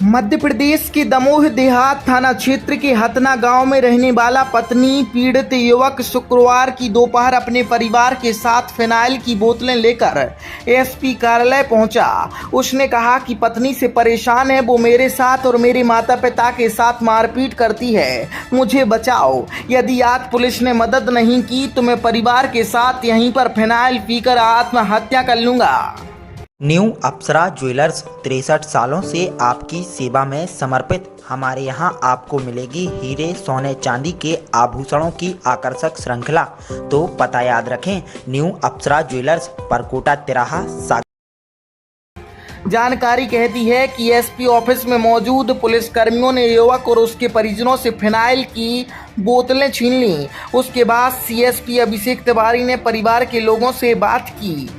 मध्य प्रदेश के दमोह देहात थाना क्षेत्र के हतना गांव में रहने वाला पत्नी पीड़ित युवक शुक्रवार की दोपहर अपने परिवार के साथ फिनाइल की बोतलें लेकर एसपी कार्यालय पहुंचा। उसने कहा कि पत्नी से परेशान है, वो मेरे साथ और मेरे माता पिता के साथ मारपीट करती है, मुझे बचाओ। यदि आज पुलिस ने मदद नहीं की तो मैं परिवार के साथ यहीं पर फिनाइल पीकर आत्महत्या कर लूंगा। न्यू अप्सरा ज्वेलर्स 63 सालों से आपकी सेवा में समर्पित। हमारे यहाँ आपको मिलेगी हीरे सोने चांदी के आभूषणों की आकर्षक श्रृंखला। तो पता याद रखें, न्यू अप्सरा ज्वेलर्स, परकोटा तिराहा, सागर। जानकारी कहती है कि एसपी ऑफिस में मौजूद पुलिसकर्मियों ने युवक और उसके परिजनों से फिनाइल की बोतलें छीन लीं। उसके बाद सीएसपी अभिषेक तिवारी ने परिवार के लोगों से बात की।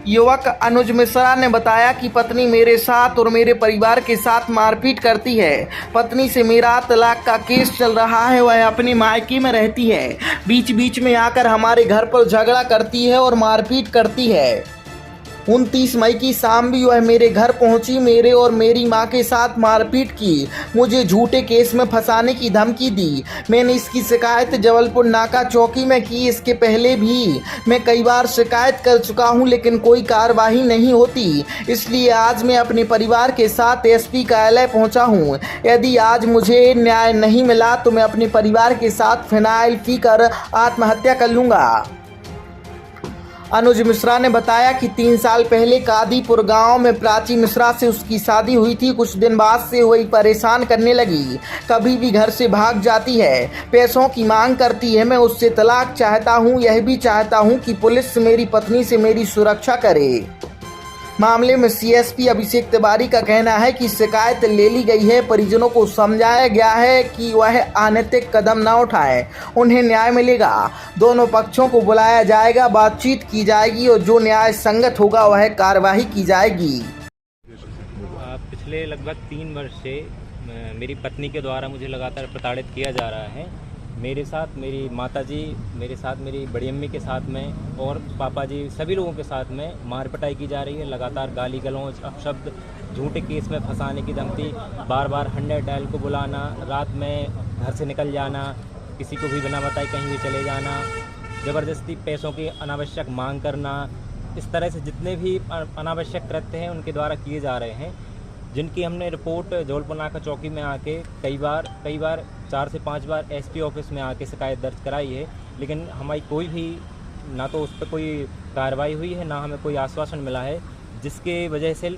युवक अनुज मिश्रा ने बताया कि पत्नी मेरे साथ और मेरे परिवार के साथ मारपीट करती है। पत्नी से मेरा तलाक का केस चल रहा है, वह अपने मायके में रहती है, बीच बीच में आकर हमारे घर पर झगड़ा करती है और मारपीट करती है। 29 मई की शाम भी वह मेरे घर पहुंची, मेरे और मेरी मां के साथ मारपीट की, मुझे झूठे केस में फंसाने की धमकी दी। मैंने इसकी शिकायत जबलपुर नाका चौकी में की। इसके पहले भी मैं कई बार शिकायत कर चुका हूं, लेकिन कोई कार्रवाई नहीं होती। इसलिए आज मैं अपने परिवार के साथ एसपी कार्यालय पहुंचा हूं। यदि आज मुझे न्याय नहीं मिला तो मैं अपने परिवार के साथ फिनाइल पीकर आत्महत्या कर लूंगा। अनुज मिश्रा ने बताया कि 3 साल पहले कादीपुर गांव में प्राची मिश्रा से उसकी शादी हुई थी। कुछ दिन बाद से वही परेशान करने लगी, कभी भी घर से भाग जाती है, पैसों की मांग करती है। मैं उससे तलाक चाहता हूं, यह भी चाहता हूं कि पुलिस मेरी पत्नी से मेरी सुरक्षा करे। मामले में सीएसपी अभिषेक तिवारी का कहना है कि शिकायत ले ली गई है, परिजनों को समझाया गया है कि वह अनैतिक कदम न उठाएं, उन्हें न्याय मिलेगा। दोनों पक्षों को बुलाया जाएगा, बातचीत की जाएगी और जो न्याय संगत होगा वह कार्रवाई की जाएगी। पिछले लगभग 3 वर्ष से मेरी पत्नी के द्वारा मुझे लगातार प्रताड़ित किया जा रहा है। मेरे साथ मेरी माताजी, मेरे साथ मेरी बड़ी अम्मी के साथ में और पापा जी, सभी लोगों के साथ में मार पिटाई की जा रही है। लगातार गाली गलौज, अपशब्द, झूठे केस में फंसाने की धमकी, बार बार 100 डायल को बुलाना, रात में घर से निकल जाना, किसी को भी बिना बताए कहीं भी चले जाना, ज़बरदस्ती पैसों की अनावश्यक मांग करना। इस तरह से जितने भी अनावश्यक कृत्य हैं उनके द्वारा किए जा रहे हैं, जिनकी हमने रिपोर्ट जबलपुर नाका चौकी में आके कई बार 4 से 5 बार एसपी ऑफिस में आके शिकायत दर्ज कराई है, लेकिन हमारी कोई भी ना तो उस पर कोई कार्रवाई हुई है, ना हमें कोई आश्वासन मिला है, जिसके वजह से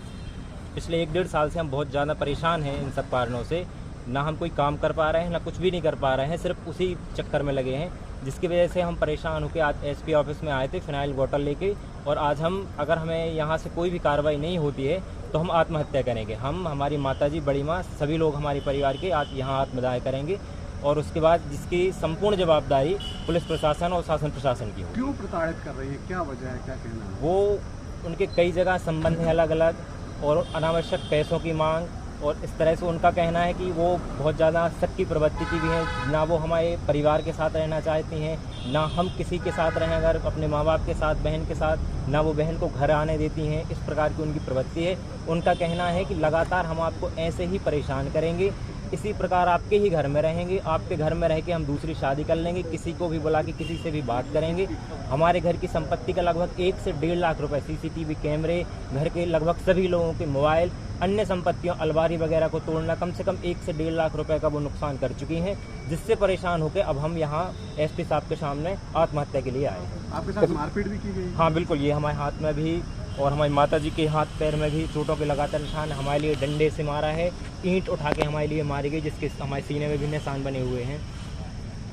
पिछले 1-1.5 साल से हम बहुत ज़्यादा परेशान हैं इन सब कारणों से। ना हम कोई काम कर पा रहे हैं, ना कुछ भी नहीं कर पा रहे हैं, सिर्फ उसी चक्कर में लगे हैं, जिसकी वजह से हम परेशान होकर आज एसपी ऑफिस में आए थे फिनाइल बोतल लेके। और आज अगर हमें यहाँ से कोई भी कार्रवाई नहीं होती है तो हम आत्महत्या करेंगे। हम, हमारी माताजी, बड़ी माँ, सभी लोग हमारे परिवार के आज यहाँ आत्मदाह करेंगे और उसके बाद जिसकी संपूर्ण जवाबदारी पुलिस प्रशासन और शासन प्रशासन की हो। क्यों प्रताड़ित कर रही है, क्या वजह है, क्या कहना है? वो उनके कई जगह संबंध हैं अलग अलग, और अनावश्यक पैसों की मांग, और इस तरह से उनका कहना है कि वो बहुत ज़्यादा शक की प्रवृत्ति की भी हैं। ना वो हमारे परिवार के साथ रहना चाहती हैं, ना हम किसी के साथ रहें, अगर अपने माँ बाप के साथ, बहन के साथ, ना वो बहन को घर आने देती हैं। इस प्रकार की उनकी प्रवृत्ति है। उनका कहना है कि लगातार हम आपको ऐसे ही परेशान करेंगे, इसी प्रकार आपके ही घर में रहेंगे, आपके घर में रह के हम दूसरी शादी कर लेंगे, किसी को भी बुला के किसी से भी बात करेंगे। हमारे घर की संपत्ति का लगभग 1 से 1.5 लाख रुपए, सीसीटीवी कैमरे, घर के लगभग सभी लोगों के मोबाइल, अन्य संपत्तियों, अलमारी वगैरह को तोड़ना, कम से कम 1 से 1.5 लाख रुपए का वो नुकसान कर चुकी हैं, जिससे परेशान होकर अब हम यहाँ एसपी साहब के सामने आत्महत्या के लिए आए हैं। आपके साथ मारपीट भी की गई? हाँ बिल्कुल, ये हमारे हाथ में भी और हमारी माताजी के हाथ पैर में भी चोटों के लगातार निशान। हमारे लिए डंडे से मारा है, ईंट उठा के हमारे लिए मारी गई, जिसके हमारे सीने में भी निशान बने हुए हैं।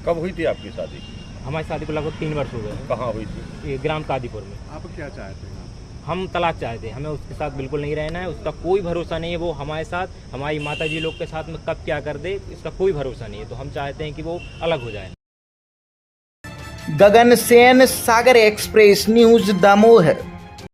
कब हुई थी आपकी शादी? हमारी शादी को लगभग 3 वर्ष हो गए हैं। कहाँ हुई थी? ये ग्राम कादीपुर में। आप क्या चाहते हैं? हम तलाक चाहते हैं, हमें उसके साथ बिल्कुल नहीं रहना है, उसका कोई भरोसा नहीं है। वो हमारे साथ, हमारी माताजी लोग के साथ में कब क्या कर दे, इसका कोई भरोसा नहीं है। तो हम चाहते हैं कि वो अलग हो जाए। गगन सेन, सागर एक्सप्रेस न्यूज, दमोह।